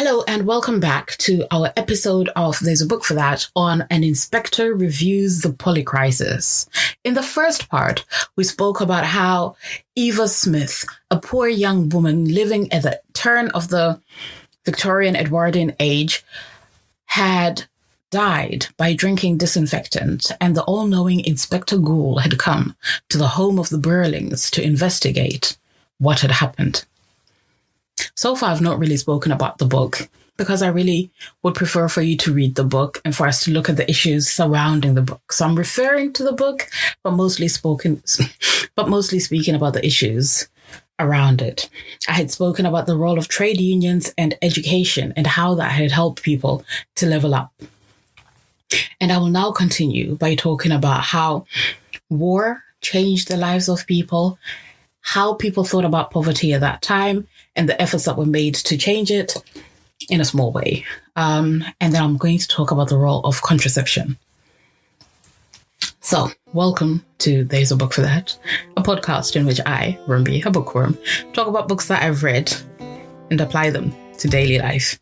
Hello and welcome back to our episode of There's a Book for That on An Inspector Reviews the Polycrisis. In the first part, we spoke about how Eva Smith, a poor young woman living at the turn of the Victorian Edwardian age, had died by drinking disinfectant, and the all-knowing Inspector Gould had come to the home of the Birlings to investigate what had happened. So far, I've not really spoken about the book because I really would prefer for you to read the book and for us to look at the issues surrounding the book. So I'm referring to the book, but mostly speaking about the issues around it. I had spoken about the role of trade unions and education and how that had helped people to level up. And I will now continue by talking about how war changed the lives of people, how people thought about poverty at that time, and the efforts that were made to change it in a small way. And then I'm going to talk about the role of contraception. So, welcome to There's a Book for That, a podcast in which I, Rumby, a bookworm, talk about books that I've read and apply them to daily life.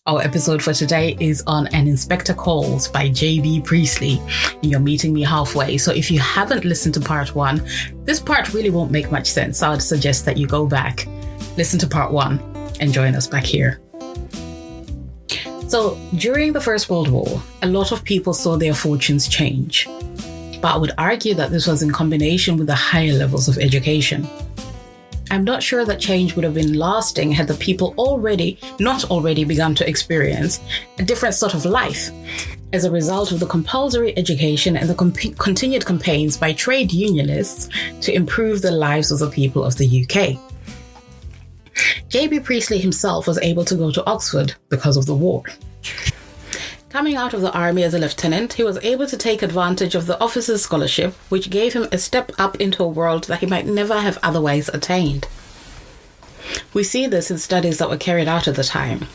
Our episode for today is on An Inspector Calls by J.B. Priestley. You're meeting me halfway. So if you haven't listened to part one, this part really won't make much sense. So I'd suggest that you go back, listen to part one, and join us back here. So during the First World War, a lot of people saw their fortunes change. But I would argue that this was in combination with the higher levels of education. I'm not sure that change would have been lasting had the people not already begun to experience a different sort of life as a result of the compulsory education and the continued campaigns by trade unionists to improve the lives of the people of the UK. J.B. Priestley himself was able to go to Oxford because of the war. Coming out of the army as a lieutenant, he was able to take advantage of the officer's scholarship, which gave him a step up into a world that he might never have otherwise attained. We see this in studies that were carried out at the time.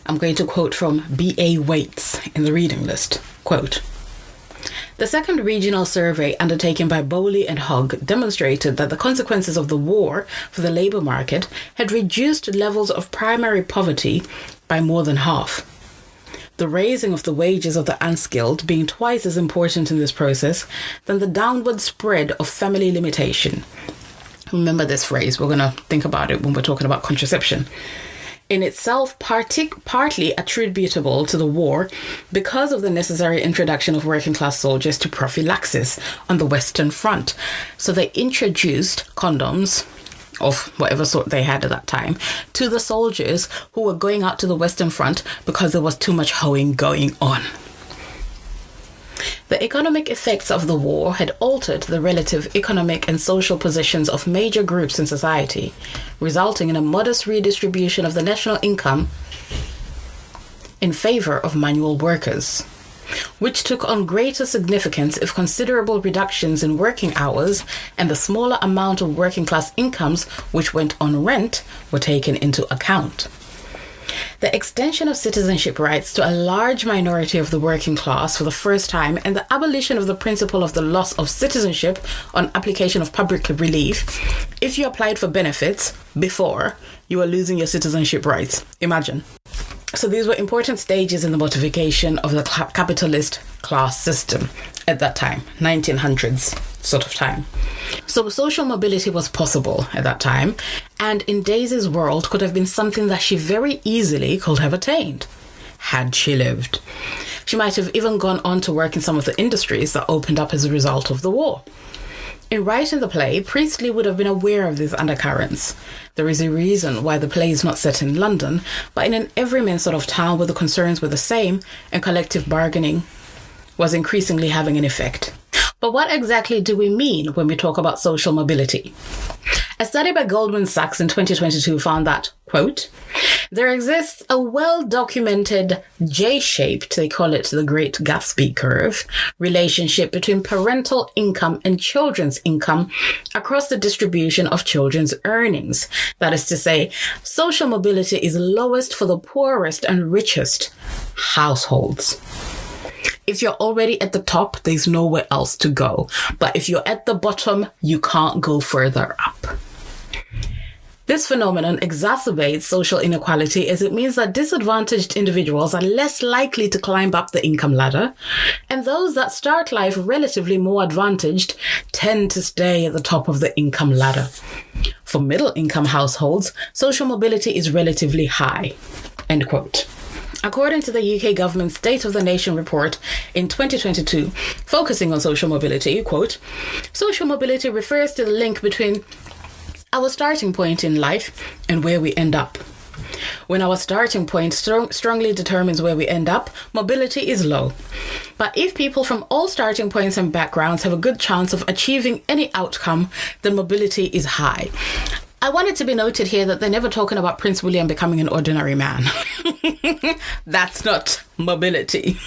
I'm going to quote from B.A. Waits in the reading list. Quote, "The second regional survey undertaken by Bowley and Hogg demonstrated that the consequences of the war for the labour market had reduced levels of primary poverty by more than half. The raising of the wages of the unskilled being twice as important in this process than the downward spread of family limitation." Remember this phrase, we're going to think about it when we're talking about contraception. "In itself partly attributable to the war because of the necessary introduction of working class soldiers to prophylaxis on the Western Front. So they introduced condoms of whatever sort they had at that time to the soldiers who were going out to the Western Front because there was too much hoeing going on. The economic effects of the war had altered the relative economic and social positions of major groups in society, resulting in a modest redistribution of the national income in favour of manual workers, which took on greater significance if considerable reductions in working hours and the smaller amount of working class incomes which went on rent were taken into account. The extension of citizenship rights to a large minority of the working class for the first time and the abolition of the principle of the loss of citizenship on application of public relief. If you applied for benefits before, you were losing your citizenship rights. Imagine. So these were important stages in the modification of the capitalist class system at that time, 1900s sort of time. So social mobility was possible at that time, and in Daisy's world could have been something that she very easily could have attained, had she lived. She might have even gone on to work in some of the industries that opened up as a result of the war. In writing the play, Priestley would have been aware of these undercurrents. There is a reason why the play is not set in London, but in an everyman sort of town where the concerns were the same and collective bargaining was increasingly having an effect. But what exactly do we mean when we talk about social mobility? A study by Goldman Sachs in 2022 found that, quote, "There exists a well-documented J-shaped, they call it the Great Gatsby curve, relationship between parental income and children's income across the distribution of children's earnings. That is to say, social mobility is lowest for the poorest and richest households. If you're already at the top, there's nowhere else to go. But if you're at the bottom, you can't go further up." This phenomenon exacerbates social inequality as it means that disadvantaged individuals are less likely to climb up the income ladder, and those that start life relatively more advantaged tend to stay at the top of the income ladder. For middle-income households, social mobility is relatively high. End quote. According to the UK government's State of the Nation report in 2022, focusing on social mobility, quote, social mobility refers to the link between our starting point in life and where we end up. When our starting point strongly determines where we end up, mobility is low. But if people from all starting points and backgrounds have a good chance of achieving any outcome, then mobility is high. I want it to be noted here that they're never talking about Prince William becoming an ordinary man. That's not mobility.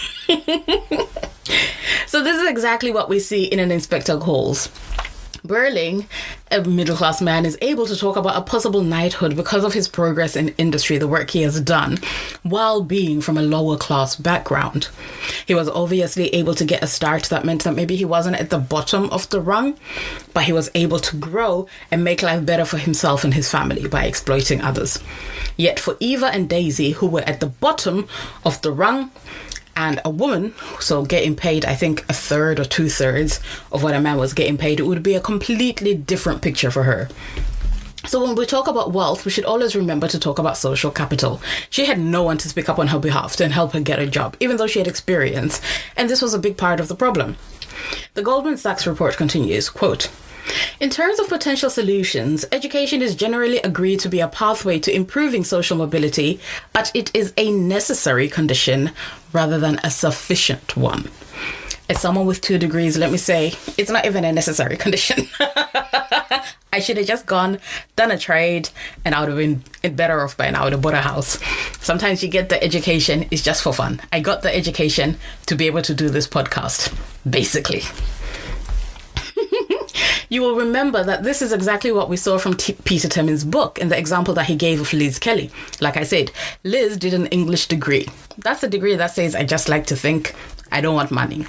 So this is exactly what we see in an Inspector Calls. Birling, a middle-class man, is able to talk about a possible knighthood because of his progress in industry, the work he has done, while being from a lower-class background. He was obviously able to get a start that meant that maybe he wasn't at the bottom of the rung, but he was able to grow and make life better for himself and his family by exploiting others. Yet for Eva and Daisy, who were at the bottom of the rung, and a woman, so getting paid, I think, a third or 2/3 of what a man was getting paid, it would be a completely different picture for her. So when we talk about wealth, we should always remember to talk about social capital. She had no one to speak up on her behalf and help her get a job, even though she had experience. And this was a big part of the problem. The Goldman Sachs report continues, quote, in terms of potential solutions, education is generally agreed to be a pathway to improving social mobility, but it is a necessary condition rather than a sufficient one. As someone with 2 degrees, let me say, it's not even a necessary condition. I should have just gone, done a trade, and I would have been better off by now. I would have bought a house. Sometimes you get the education, it's just for fun. I got the education to be able to do this podcast, basically. You will remember that this is exactly what we saw from Peter Timmins' book in the example that he gave of Liz Kelly. Like I said, Liz did an English degree. That's a degree that says, I just like to think, I don't want money.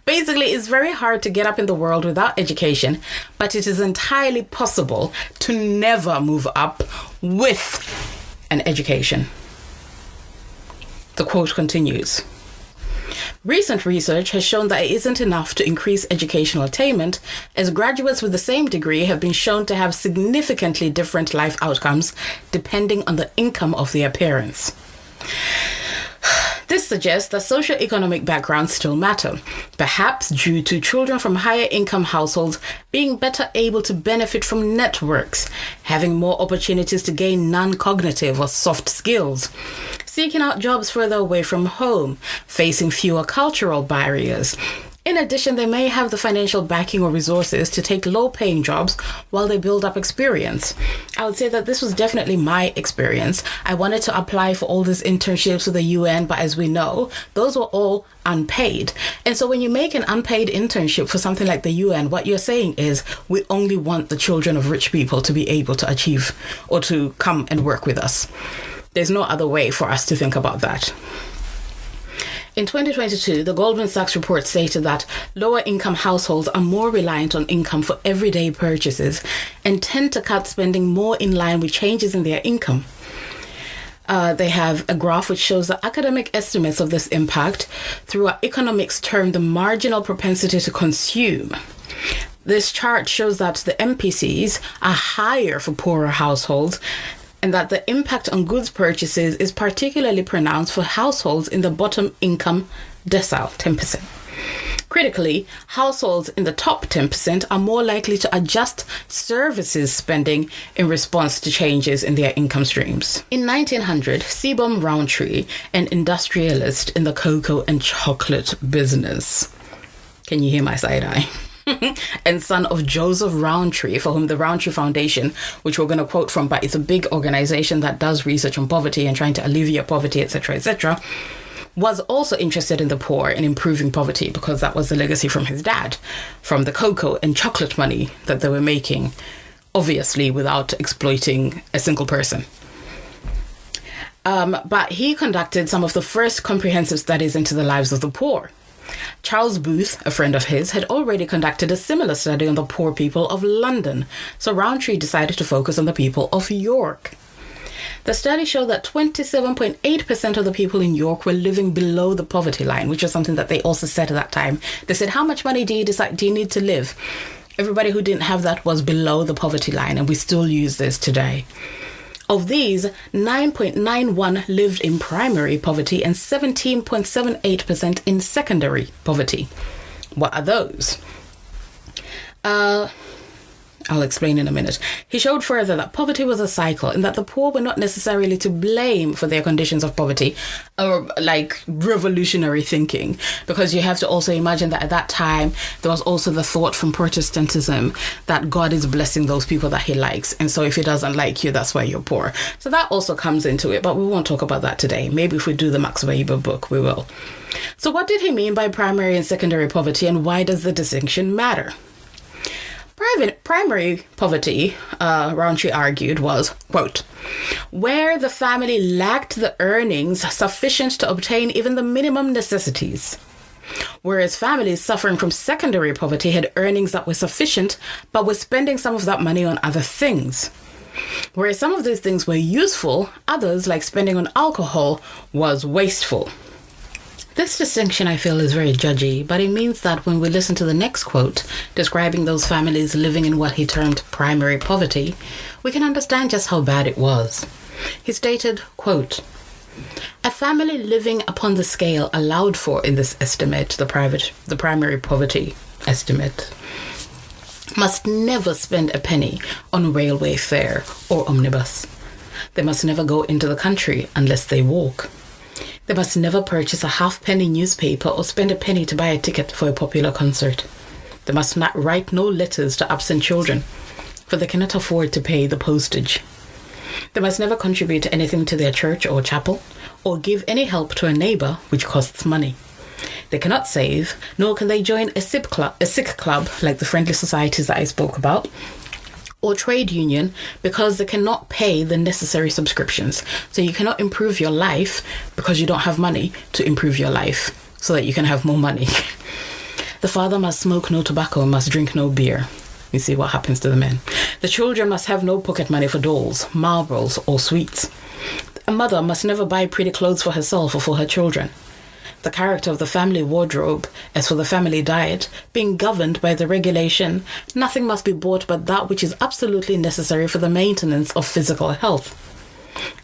Basically, it's very hard to get up in the world without education, but it is entirely possible to never move up with an education. The quote continues. Recent research has shown that it isn't enough to increase educational attainment, as graduates with the same degree have been shown to have significantly different life outcomes depending on the income of their parents. This suggests that socioeconomic backgrounds still matter, perhaps due to children from higher income households being better able to benefit from networks, having more opportunities to gain non-cognitive or soft skills, seeking out jobs further away from home, facing fewer cultural barriers. In addition, they may have the financial backing or resources to take low-paying jobs while they build up experience. I would say that this was definitely my experience. I wanted to apply for all these internships with the UN, but as we know, those were all unpaid. And so when you make an unpaid internship for something like the UN, what you're saying is, we only want the children of rich people to be able to achieve or to come and work with us. There's no other way for us to think about that. In 2022, the Goldman Sachs report stated that lower income households are more reliant on income for everyday purchases and tend to cut spending more in line with changes in their income. They have a graph which shows the academic estimates of this impact through our economics term the marginal propensity to consume. This chart shows that the MPCs are higher for poorer households, and that the impact on goods purchases is particularly pronounced for households in the bottom income decile, 10%. Critically, households in the top 10% are more likely to adjust services spending in response to changes in their income streams. In 1900, Sebum Rowntree, an industrialist in the cocoa and chocolate business, can you hear my side eye? And son of Joseph Rowntree, for whom the Rowntree Foundation, which we're going to quote from, but it's a big organization that does research on poverty and trying to alleviate poverty, etc., was also interested in the poor and improving poverty because that was the legacy from his dad, from the cocoa and chocolate money that they were making, obviously without exploiting a single person. But he conducted some of the first comprehensive studies into the lives of the poor. Charles Booth, a friend of his, had already conducted a similar study on the poor people of London, so Rowntree decided to focus on the people of York. The study showed that 27.8% of the people in York were living below the poverty line, which was something that they also said at that time. They said, how much money do you need to live? Everybody who didn't have that was below the poverty line, and we still use this today. Of these, 9.91 lived in primary poverty and 17.78% in secondary poverty. What are those? I'll explain in a minute. He showed further that poverty was a cycle and that the poor were not necessarily to blame for their conditions of poverty, or like revolutionary thinking, because you have to also imagine that at that time there was also the thought from Protestantism that God is blessing those people that he likes, and so if he doesn't like you, that's why you're poor. So that also comes into it, but we won't talk about that today. Maybe if we do the Max Weber book, we will. So what did he mean by primary and secondary poverty, and why does the distinction matter? Primary poverty, Rowntree argued, was, quote, where the family lacked the earnings sufficient to obtain even the minimum necessities, whereas families suffering from secondary poverty had earnings that were sufficient but were spending some of that money on other things. Whereas some of these things were useful, others, like spending on alcohol, was wasteful. This distinction, I feel, is very judgy, but it means that when we listen to the next quote, describing those families living in what he termed primary poverty, we can understand just how bad it was. He stated, quote, a family living upon the scale allowed for in this estimate, the primary poverty estimate, must never spend a penny on railway fare or omnibus. They must never go into the country unless they walk. They must never purchase a halfpenny newspaper or spend a penny to buy a ticket for a popular concert. They must not write no letters to absent children, for they cannot afford to pay the postage. They must never contribute anything to their church or chapel, or give any help to a neighbour, which costs money. They cannot save, nor can they join a sick club like the friendly societies that I spoke about, or trade union, because they cannot pay the necessary subscriptions. So you cannot improve your life because you don't have money to improve your life so that you can have more money. The father must smoke no tobacco and must drink no beer. You see what happens to the men. The children must have no pocket money for dolls, marbles, or sweets. A mother must never buy pretty clothes for herself or for her children. The character of the family wardrobe, as for the family diet, being governed by the regulation, nothing must be bought but that which is absolutely necessary for the maintenance of physical health.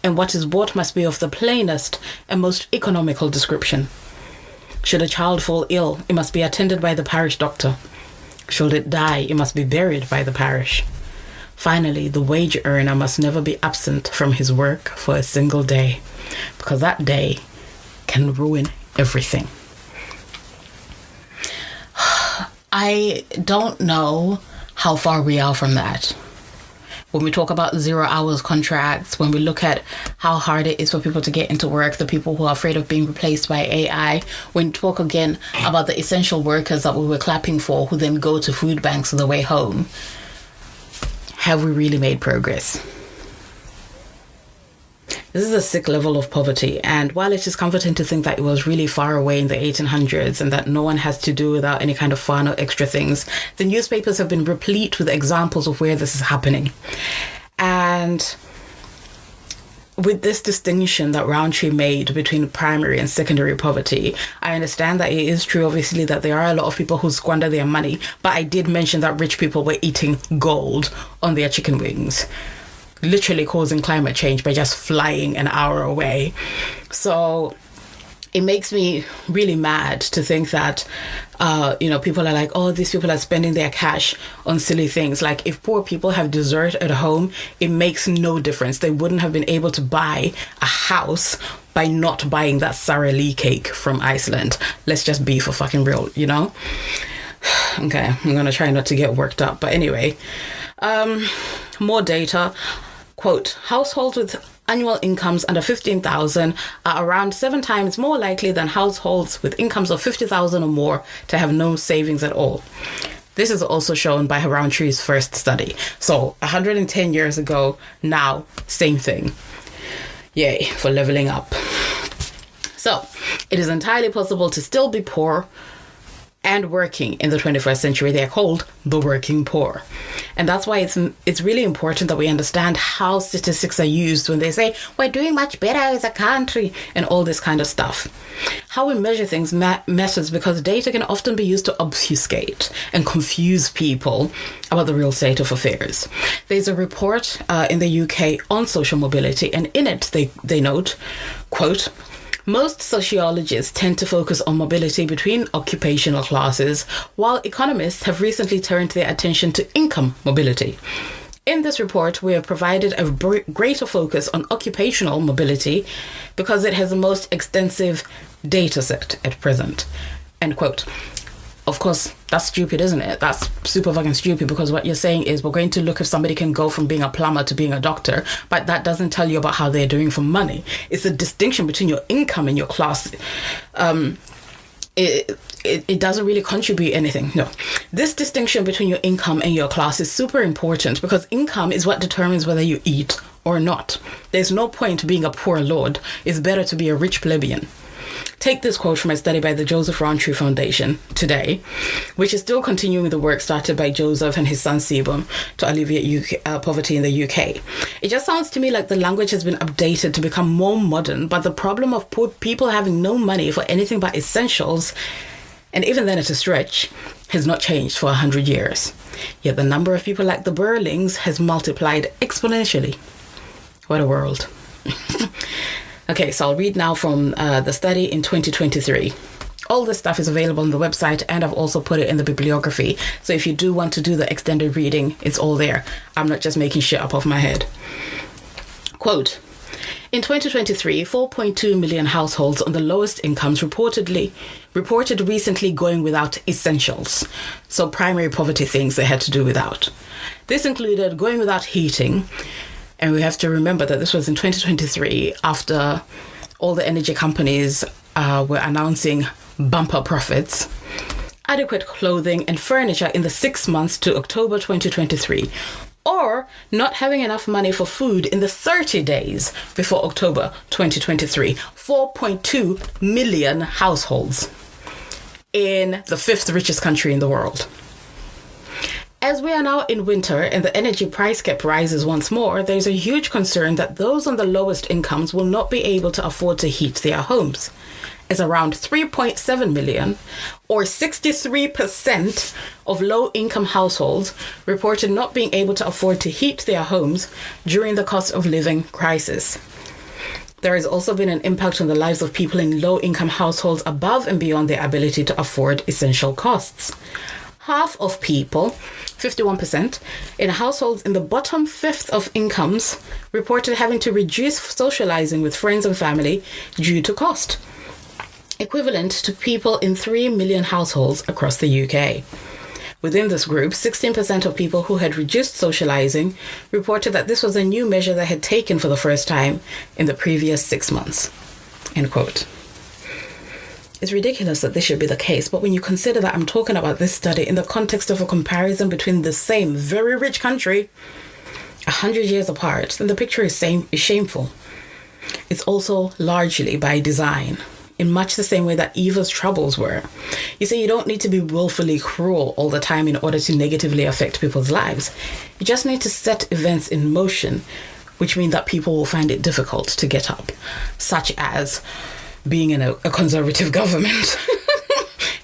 And what is bought must be of the plainest and most economical description. Should a child fall ill, it must be attended by the parish doctor. Should it die, it must be buried by the parish. Finally, the wage earner must never be absent from his work for a single day, because that day can ruin everything. I don't know how far we are from that. When we talk about 0 hours contracts, when we look at how hard it is for people to get into work, the people who are afraid of being replaced by AI, when we talk again about the essential workers that we were clapping for who then go to food banks on the way home, have we really made progress? This is a sick level of poverty, and while it is comforting to think that it was really far away in the 1800s and that no one has to do without any kind of fun or extra things, the newspapers have been replete with examples of where this is happening. And with this distinction that Rowntree made between primary and secondary poverty, I understand that it is true, obviously, that there are a lot of people who squander their money, but I did mention that rich people were eating gold on their chicken wings, literally causing climate change by just flying an hour away. So it makes me really mad to think that, people are like, oh, these people are spending their cash on silly things. Like, if poor people have dessert at home, it makes no difference. They wouldn't have been able to buy a house by not buying that Sara Lee cake from Iceland. Let's just be for fucking real, Okay, I'm going to try not to get worked up. But anyway, more data. Quote, households with annual incomes under 15,000 are around 7 times more likely than households with incomes of 50,000 or more to have no savings at all. This is also shown by Rowntree's first study. So 110 years ago, now, same thing. Yay, for leveling up. So, It is entirely possible to still be poor and working in the 21st century. They are called the working poor. And that's why it's really important that we understand how statistics are used when they say, we're doing much better as a country, and all this kind of stuff. How we measure things matters because data can often be used to obfuscate and confuse people about the real state of affairs. There's a report in the UK on social mobility, and in it they note, quote, most sociologists tend to focus on mobility between occupational classes, while economists have recently turned their attention to income mobility. In this report, we have provided a greater focus on occupational mobility because it has the most extensive data set at present. End quote. Of course, that's stupid, isn't it? That's super fucking stupid, because what you're saying is we're going to look if somebody can go from being a plumber to being a doctor, but that doesn't tell you about how they're doing for money. It's a distinction between your income and your class. It doesn't really contribute anything. No. This distinction between your income and your class is super important because income is what determines whether you eat or not. There's no point being a poor lord. It's better to be a rich plebeian. Take this quote from a study by the Joseph Rowntree Foundation today, which is still continuing the work started by Joseph and his son Sebum to alleviate poverty in the UK. It just sounds to me like the language has been updated to become more modern, but the problem of poor people having no money for anything but essentials, and even then at a stretch, has not changed for 100 years. Yet the number of people like the Birlings has multiplied exponentially. What a world. Okay, so I'll read now from the study in 2023. All this stuff is available on the website, and I've also put it in the bibliography. So if you do want to do the extended reading, it's all there. I'm not just making shit up off my head. Quote, in 2023, 4.2 million households on the lowest incomes reported recently going without essentials. So primary poverty things they had to do without. This included going without heating. And we have to remember that this was in 2023 after all the energy companies were announcing bumper profits, adequate clothing and furniture in the 6 months to October 2023, or not having enough money for food in the 30 days before October 2023. 4.2 million households in the fifth richest country in the world. As we are now in winter and the energy price cap rises once more, there's a huge concern that those on the lowest incomes will not be able to afford to heat their homes, as around 3.7 million, or 63% of low-income households reported not being able to afford to heat their homes during the cost of living crisis. There has also been an impact on the lives of people in low-income households above and beyond their ability to afford essential costs. Half of people, 51%, in households in the bottom fifth of incomes reported having to reduce socializing with friends and family due to cost, equivalent to people in 3 million households across the UK. Within this group, 16% of people who had reduced socializing reported that this was a new measure they had taken for the first time in the previous 6 months. End quote. It's ridiculous that this should be the case, but when you consider that I'm talking about this study in the context of a comparison between the same very rich country 100 years apart, then the picture is shameful. It's also largely by design, in much the same way that Eva's troubles were. You see, you don't need to be willfully cruel all the time in order to negatively affect people's lives. You just need to set events in motion, which mean that people will find it difficult to get up, such as being in a conservative government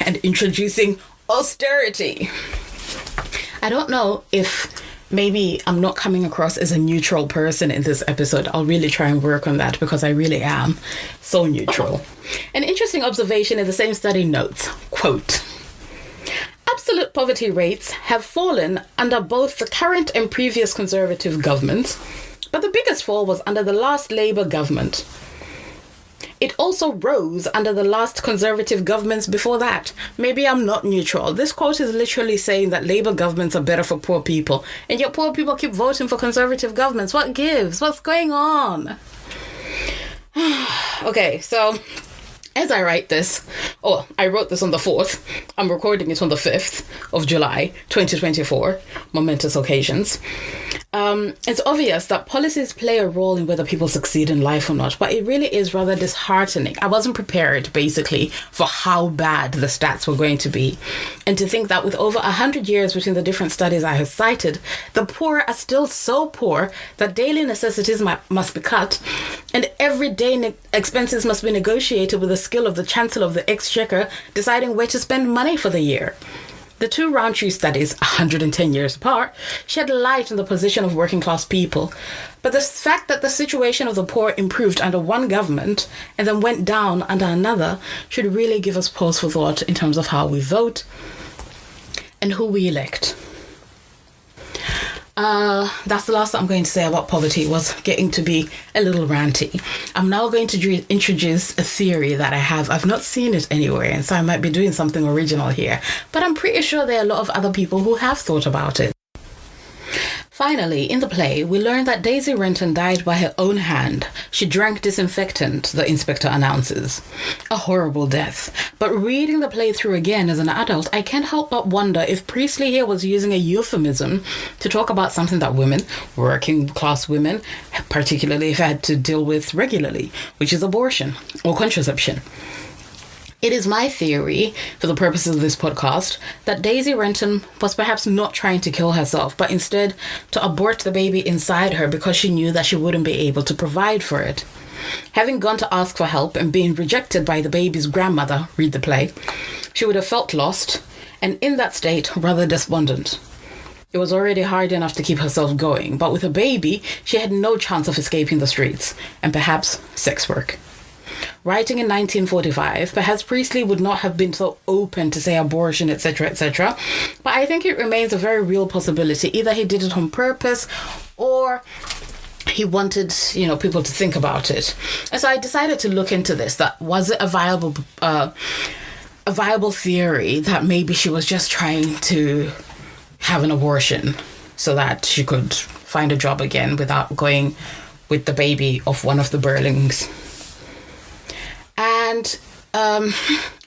and introducing austerity. I don't know if maybe I'm not coming across as a neutral person in this episode. I'll really try and work on that because I really am so neutral. An interesting observation in the same study notes, quote, absolute poverty rates have fallen under both the current and previous conservative governments, but the biggest fall was under the last Labour government. It also rose under the last conservative governments before that. Maybe I'm not neutral. This quote is literally saying that Labour governments are better for poor people, and yet poor people keep voting for conservative governments. What gives? What's going on? Okay, so as I write this, I wrote this on the 4th. I'm recording it on the 5th of July, 2024. Momentous occasions. It's obvious that policies play a role in whether people succeed in life or not, but it really is rather disheartening. I wasn't prepared, basically, for how bad the stats were going to be. And to think that with over 100 years between the different studies I have cited, the poor are still so poor that daily necessities must be cut, and everyday expenses must be negotiated with the skill of the Chancellor of the Exchequer deciding where to spend money for the year. The two Roundtree studies, 110 years apart, shed light on the position of working class people. But the fact that the situation of the poor improved under one government and then went down under another should really give us pause for thought in terms of how we vote and who we elect. That's the last that I'm going to say about poverty. It was getting to be a little ranty. I'm now going to introduce a theory that I have. I've not seen it anywhere, and so I might be doing something original here. But I'm pretty sure there are a lot of other people who have thought about it. Finally, in the play, we learn that Daisy Renton died by her own hand. She drank disinfectant, the inspector announces. A horrible death. But reading the play through again as an adult, I can't help but wonder if Priestley here was using a euphemism to talk about something that women, working class women, particularly have had to deal with regularly, which is abortion or contraception. It is my theory, for the purposes of this podcast, that Daisy Renton was perhaps not trying to kill herself, but instead to abort the baby inside her because she knew that she wouldn't be able to provide for it. Having gone to ask for help and being rejected by the baby's grandmother, read the play, she would have felt lost, and in that state, rather despondent. It was already hard enough to keep herself going, but with a baby, she had no chance of escaping the streets, and perhaps sex work. Writing in 1945, perhaps Priestley would not have been so open to say abortion, etc., etc. But I think it remains a very real possibility. Either he did it on purpose or he wanted, people to think about it. And so I decided to look into this. That was it a viable theory that maybe she was just trying to have an abortion so that she could find a job again without going with the baby of one of the Birlings. And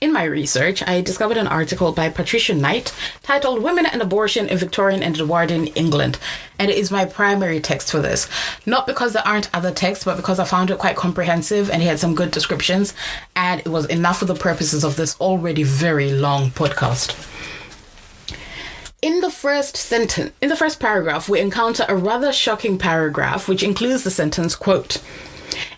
in my research, I discovered an article by Patricia Knight titled Women and Abortion in Victorian and Edwardian England. And it is my primary text for this. Not because there aren't other texts, but because I found it quite comprehensive and it had some good descriptions. And it was enough for the purposes of this already very long podcast. In the first paragraph, we encounter a rather shocking paragraph which includes the sentence, quote,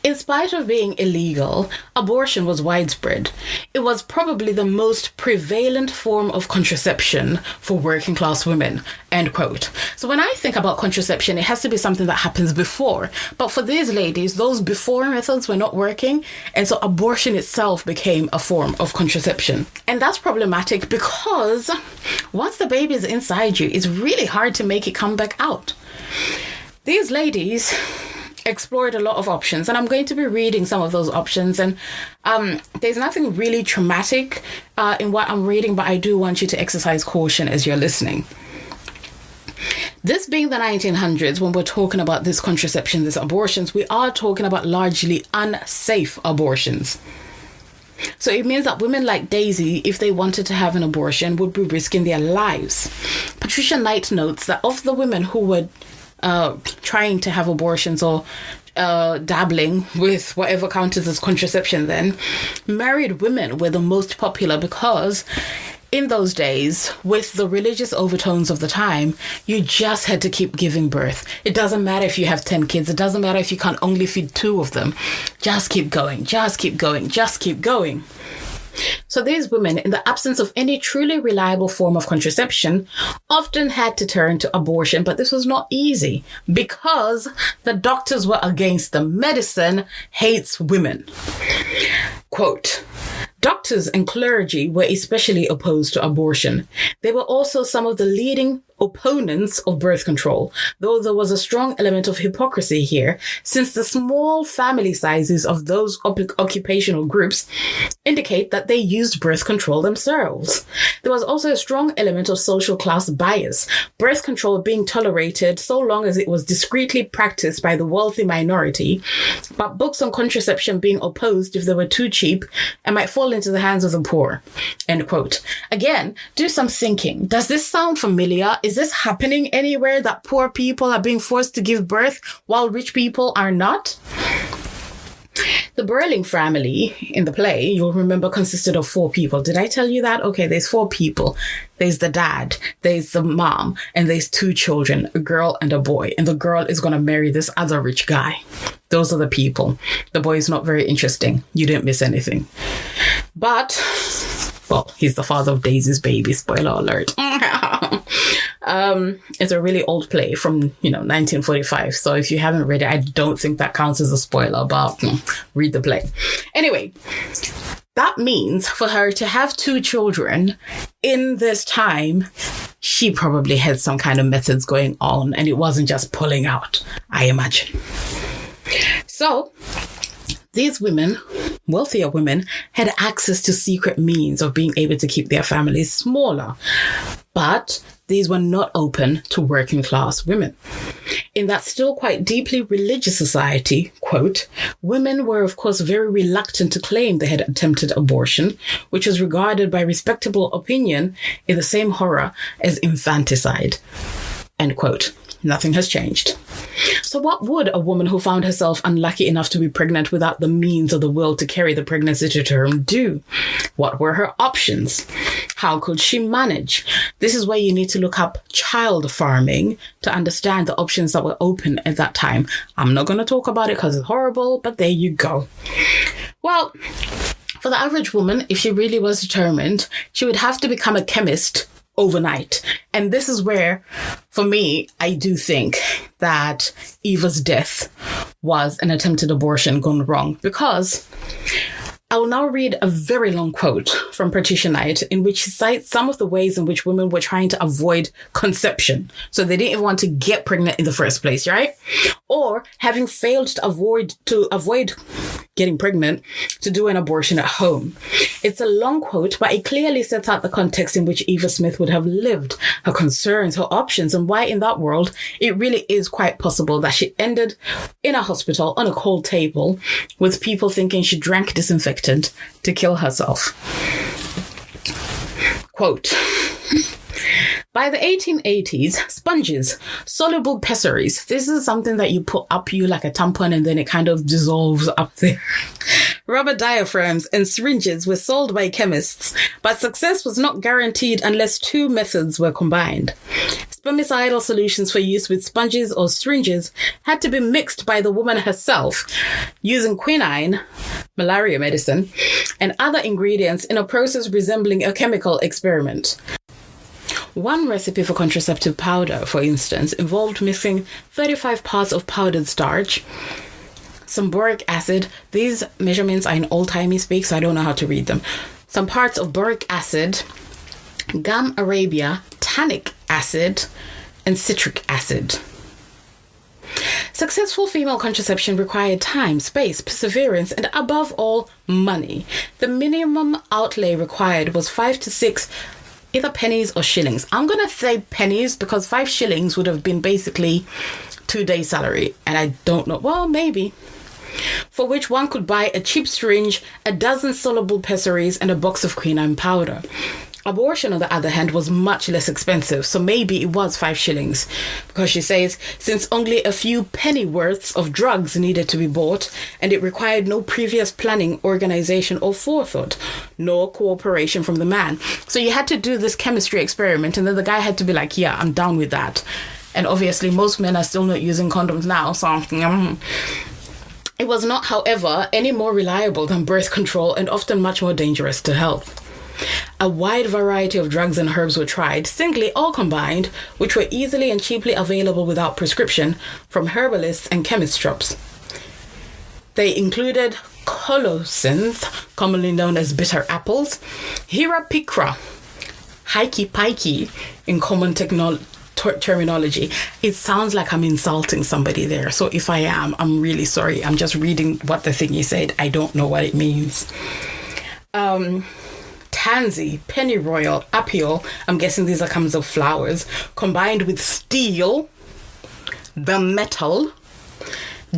"In spite of being illegal, abortion was widespread. It was probably the most prevalent form of contraception for working class women," end quote. So when I think about contraception, it has to be something that happens before. But for these ladies, those before methods were not working. And so abortion itself became a form of contraception. And that's problematic because once the baby is inside you, it's really hard to make it come back out. These ladies explored a lot of options, and I'm going to be reading some of those options, and there's nothing really traumatic in what I'm reading, but I do want you to exercise caution as you're listening. This being the 1900s, when we're talking about this contraception, these abortions, we are talking about largely unsafe abortions. So it means that women like Daisy, if they wanted to have an abortion, would be risking their lives. Patricia Knight notes that of the women who were trying to have abortions or dabbling with whatever counted as contraception then, married women were the most popular because in those days, with the religious overtones of the time, you just had to keep giving birth. It doesn't matter if you have 10 kids. It doesn't matter if you can only feed 2 of them. Just keep going, just keep going, just keep going. So these women, in the absence of any truly reliable form of contraception, often had to turn to abortion, but this was not easy because the doctors were against them. Medicine hates women. Quote, "Doctors and clergy were especially opposed to abortion. They were also some of the leading opponents of birth control, though there was a strong element of hypocrisy here, since the small family sizes of those occupational groups indicate that they used birth control themselves. There was also a strong element of social class bias, birth control being tolerated so long as it was discreetly practiced by the wealthy minority, but books on contraception being opposed if they were too cheap and might fall into the hands of the poor," end quote. Again, do some thinking. Does this sound familiar? Is this happening anywhere, that poor people are being forced to give birth while rich people are not? The Birling family in the play, you'll remember, consisted of 4 people. Did I tell you that? Okay, there's 4 people. There's the dad, there's the mom, and there's 2 children, a girl and a boy. And the girl is going to marry this other rich guy. Those are the people. The boy is not very interesting. You didn't miss anything. But, well, he's the father of Daisy's baby. Spoiler alert. It's a really old play from, 1945. So if you haven't read it, I don't think that counts as a spoiler, but read the play. Anyway, that means for her to have 2 children in this time, she probably had some kind of methods going on, and it wasn't just pulling out, I imagine. So these women, wealthier women, had access to secret means of being able to keep their families smaller. But these were not open to working class women. In that still quite deeply religious society, quote, women were, of course, very reluctant to claim they had attempted abortion, which was regarded by respectable opinion in the same horror as infanticide, end quote. Nothing has changed. So what would a woman who found herself unlucky enough to be pregnant without the means or the will to carry the pregnancy to term do? What were her options? How could she manage? This is where you need to look up child farming to understand the options that were open at that time. I'm not going to talk about it because it's horrible, but there you go. Well, for the average woman, if she really was determined, she would have to become a chemist overnight. And this is where, for me, I do think that Eva's death was an attempted abortion gone wrong, because I will now read a very long quote from Patricia Knight in which she cites some of the ways in which women were trying to avoid conception. So they didn't even want to get pregnant in the first place, right? Or having failed to avoid getting pregnant, to do an abortion at home. It's a long quote, but it clearly sets out the context in which Eva Smith would have lived, her concerns, her options, and why in that world it really is quite possible that she ended in a hospital on a cold table with people thinking she drank disinfectant to kill herself. Quote, by the 1880s, sponges, soluble pessaries, this is something that you put up you like a tampon and then it kind of dissolves up there. Rubber diaphragms and syringes were sold by chemists, but success was not guaranteed unless 2 methods were combined. Spermicidal solutions for use with sponges or syringes had to be mixed by the woman herself using quinine, malaria medicine, and other ingredients in a process resembling a chemical experiment. One recipe for contraceptive powder, for instance, involved mixing 35 parts of powdered starch, some boric acid. These measurements are in old-timey speak, so I don't know how to read them. Some parts of boric acid, gum arabia, tannic acid, and citric acid. Successful female contraception required time, space, perseverance, and above all, money. The minimum outlay required was 5 to 6 either pennies or shillings. I'm going to say pennies because 5 shillings would have been basically 2 days' salary. And I don't know, well, maybe. For which one could buy a cheap syringe, a dozen soluble pessaries, and a box of quinine powder. Abortion, on the other hand, was much less expensive, so maybe it was 5 shillings. Because she says, since only a few pennyworths of drugs needed to be bought, and it required no previous planning, organization, or forethought, nor cooperation from the man. So you had to do this chemistry experiment, and then the guy had to be like, yeah, I'm down with that. And obviously, most men are still not using condoms now, so... It was not, however, any more reliable than birth control and often much more dangerous to health. A wide variety of drugs and herbs were tried, singly or combined, which were easily and cheaply available without prescription from herbalists and chemist shops. They included colocynth, commonly known as bitter apples, hira picra, hikey pikey in common terminology. It sounds like I'm insulting somebody there. So if I am, I'm really sorry. I'm just reading what the thingy said. I don't know what it means. Tansy, pennyroyal, apiol, I'm guessing these are kinds of flowers, combined with steel, the metal,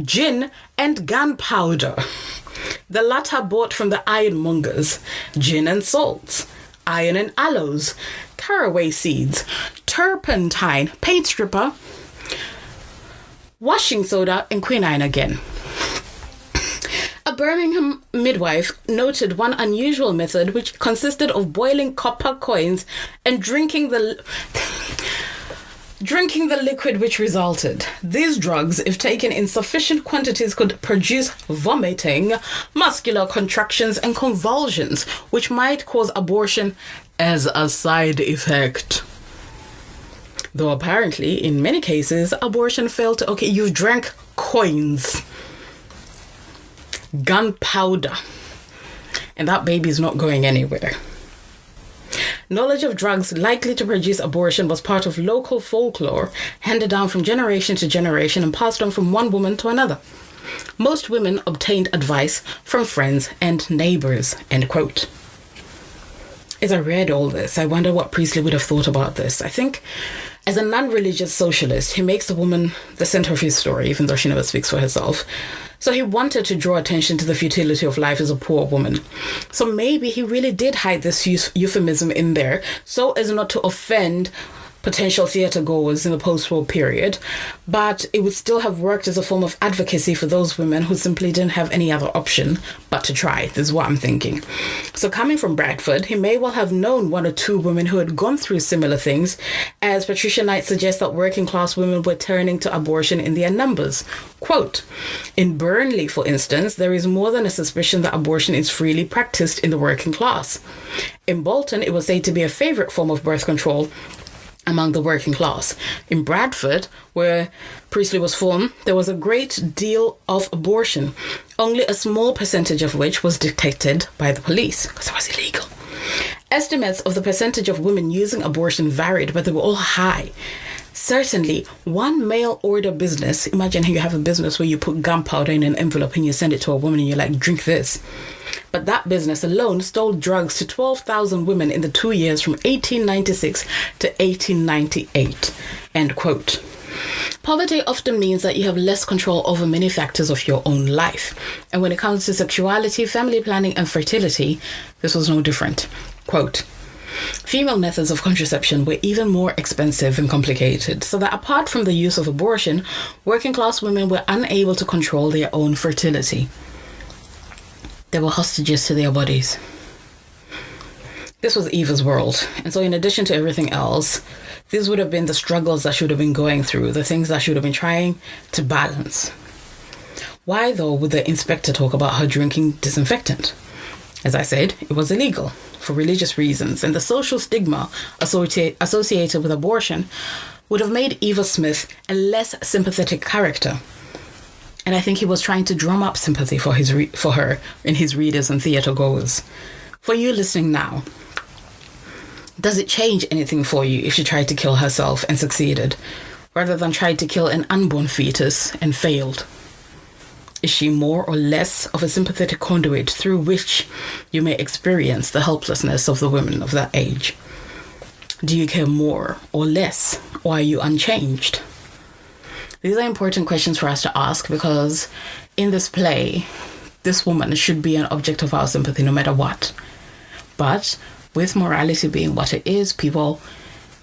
gin, and gunpowder. The latter bought from the ironmongers, gin and salts, iron and aloes, caraway seeds, turpentine, paint stripper, washing soda, and quinine again. A Birmingham midwife noted one unusual method which consisted of boiling copper coins and drinking the liquid which resulted. These drugs, if taken in sufficient quantities, could produce vomiting, muscular contractions, and convulsions, which might cause abortion as a side effect. Though apparently, in many cases, abortion failed to... Okay, you've drank coins, gunpowder, and that baby's not going anywhere. Knowledge of drugs likely to produce abortion was part of local folklore, handed down from generation to generation and passed on from one woman to another. Most women obtained advice from friends and neighbours, end quote. As I read all this, I wonder what Priestley would have thought about this. I think, as a non-religious socialist, he makes the woman the centre of his story, even though she never speaks for herself. So he wanted to draw attention to the futility of life as a poor woman. So maybe he really did hide this euphemism in there so as not to offend potential theatre goers in the post-war period, but it would still have worked as a form of advocacy for those women who simply didn't have any other option but to try. This is what I'm thinking. So coming from Bradford, he may well have known one or two women who had gone through similar things, as Patricia Knight suggests that working class women were turning to abortion in their numbers. Quote, in Burnley, for instance, there is more than a suspicion that abortion is freely practiced in the working class. In Bolton, it was said to be a favourite form of birth control among the working class. In Bradford, where Priestley was from, there was a great deal of abortion, only a small percentage of which was detected by the police, because it was illegal. Estimates of the percentage of women using abortion varied, but they were all high. Certainly, one mail order business, imagine how you have a business where you put gunpowder in an envelope and you send it to a woman and you're like, drink this. But that business alone stole drugs to 12,000 women in the 2 years from 1896 to 1898. End quote. Poverty often means that you have less control over many factors of your own life. And when it comes to sexuality, family planning, and fertility, this was no different. Quote, female methods of contraception were even more expensive and complicated, so that apart from the use of abortion, working class women were unable to control their own fertility. They were hostages to their bodies. This was Eva's world. And so in addition to everything else, these would have been the struggles that she would have been going through, the things that she would have been trying to balance. Why, though, would the inspector talk about her drinking disinfectant? As I said, it was illegal for religious reasons, and the social stigma associated with abortion would have made Eva Smith a less sympathetic character. And I think he was trying to drum up sympathy for her in his readers and theatre goers. For you listening now, does it change anything for you if she tried to kill herself and succeeded, rather than tried to kill an unborn fetus and failed? Is she more or less of a sympathetic conduit through which you may experience the helplessness of the women of that age? Do you care more or less, or are you unchanged? These are important questions for us to ask, because in this play, this woman should be an object of our sympathy no matter what. But with morality being what it is, people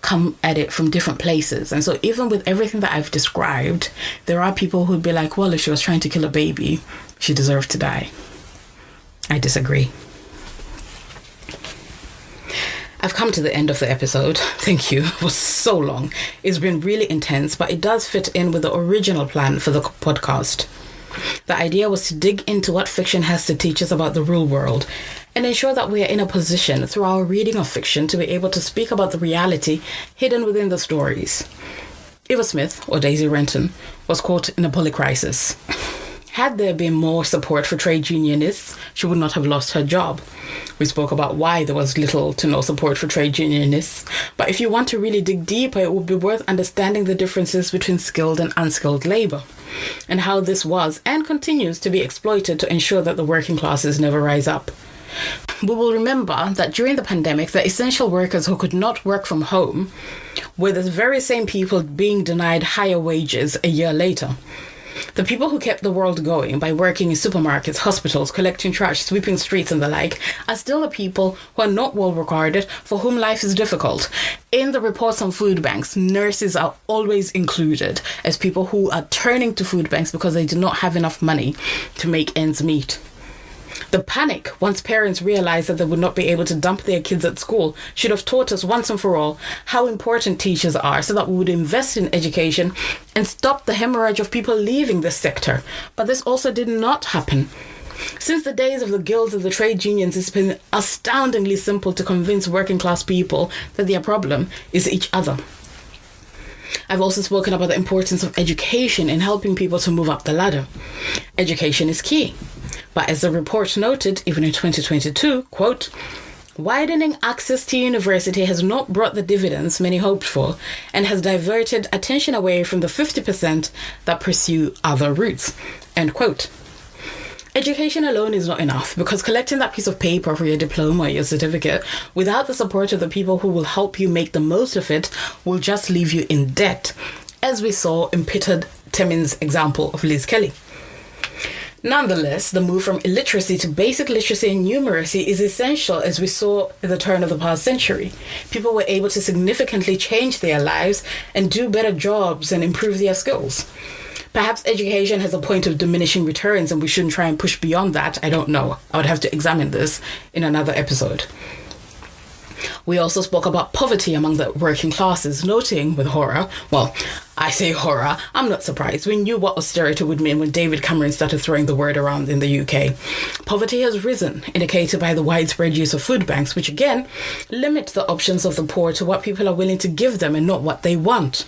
come at it from different places. And so even with everything that I've described, there are people who'd be like, well, if she was trying to kill a baby, she deserved to die. I disagree. I've come to the end of the episode. Thank you. It was so long. It's been really intense, but it does fit in with the original plan for the podcast. The idea was to dig into what fiction has to teach us about the real world and ensure that we are in a position through our reading of fiction to be able to speak about the reality hidden within the stories. Eva Smith, or Daisy Renton, was caught in a polycrisis. Had there been more support for trade unionists, she would not have lost her job. We spoke about why there was little to no support for trade unionists, but if you want to really dig deeper, it would be worth understanding the differences between skilled and unskilled labour, and how this was and continues to be exploited to ensure that the working classes never rise up. We will remember that during the pandemic, the essential workers who could not work from home were the very same people being denied higher wages a year later. The people who kept the world going by working in supermarkets, hospitals, collecting trash, sweeping streets and the like are still the people who are not well regarded, for whom life is difficult. In the reports on food banks, nurses are always included as people who are turning to food banks because they do not have enough money to make ends meet. The panic once parents realized that they would not be able to dump their kids at school should have taught us once and for all how important teachers are, so that we would invest in education and stop the hemorrhage of people leaving this sector. But this also did not happen. Since the days of the guilds of the trade unions, it's been astoundingly simple to convince working class people that their problem is each other. I've also spoken about the importance of education in helping people to move up the ladder. Education is key. But as the report noted, even in 2022, quote, widening access to university has not brought the dividends many hoped for and has diverted attention away from the 50% that pursue other routes, end quote. Education alone is not enough, because collecting that piece of paper for your diploma or your certificate without the support of the people who will help you make the most of it will just leave you in debt, as we saw in Peter Temin's example of Liz Kelly. Nonetheless, the move from illiteracy to basic literacy and numeracy is essential, as we saw at the turn of the past century. People were able to significantly change their lives and do better jobs and improve their skills. Perhaps education has a point of diminishing returns and we shouldn't try and push beyond that. I don't know. I would have to examine this in another episode. We also spoke about poverty among the working classes, noting with horror, well, I say horror, I'm not surprised. We knew what austerity would mean when David Cameron started throwing the word around in the UK. Poverty has risen, indicated by the widespread use of food banks, which again limit the options of the poor to what people are willing to give them and not what they want.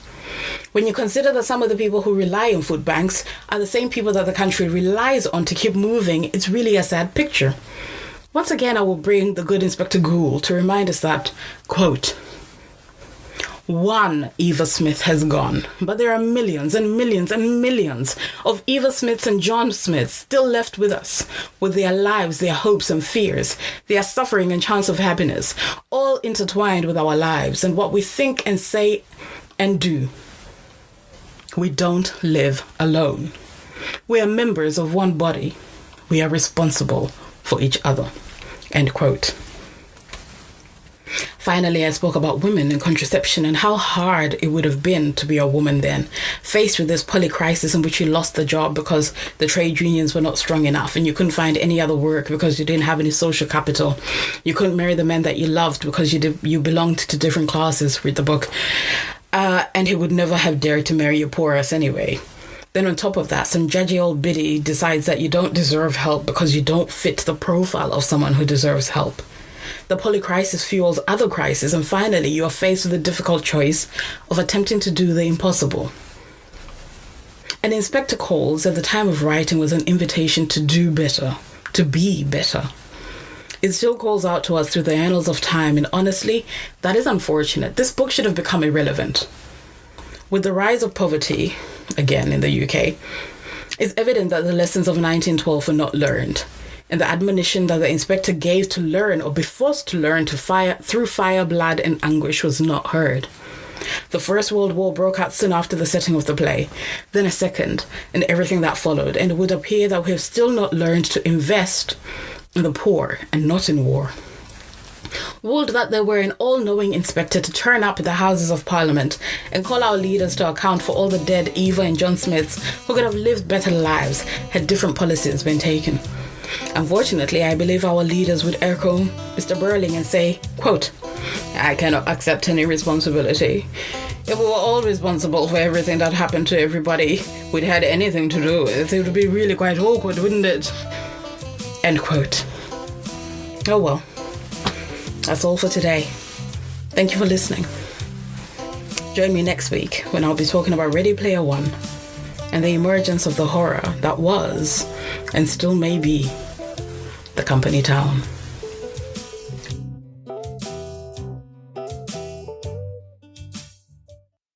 When you consider that some of the people who rely on food banks are the same people that the country relies on to keep moving, it's really a sad picture. Once again, I will bring the good Inspector Gould to remind us that, quote, one Eva Smith has gone, but there are millions and millions and millions of Eva Smiths and John Smiths still left with us, with their lives, their hopes and fears, their suffering and chance of happiness, all intertwined with our lives and what we think and say and do. We don't live alone. We are members of one body. We are responsible for each other, end quote. Finally, I spoke about women and contraception and how hard it would have been to be a woman then, faced with this polycrisis in which you lost the job because the trade unions were not strong enough and you couldn't find any other work because you didn't have any social capital. You couldn't marry the men that you loved because you belonged to different classes, read the book, and he would never have dared to marry a poor ass anyway. Then on top of that, some judgy old biddy decides that you don't deserve help because you don't fit the profile of someone who deserves help. The polycrisis fuels other crises, and finally you are faced with the difficult choice of attempting to do the impossible. An Inspector Calls at the time of writing was an invitation to do better, to be better. It still calls out to us through the annals of time, and honestly, that is unfortunate. This book should have become irrelevant. With the rise of poverty, again in the UK, it's evident that the lessons of 1912 were not learned, and the admonition that the inspector gave to learn or be forced to learn through fire, blood and anguish was not heard. The First World War broke out soon after the setting of the play, then a second, and everything that followed, and it would appear that we have still not learned to invest in the poor and not in war. Would that there were an all-knowing inspector to turn up at the Houses of Parliament and call our leaders to account for all the dead Eva and John Smiths who could have lived better lives had different policies been taken. Unfortunately, I believe our leaders would echo Mr. Birling and say, quote, I cannot accept any responsibility. If we were all responsible for everything that happened to everybody we'd had anything to do with, it would be really quite awkward, wouldn't it? End quote. Oh well. That's all for today. Thank you for listening. Join me next week when I'll be talking about Ready Player One and the emergence of the horror that was and still may be the company town.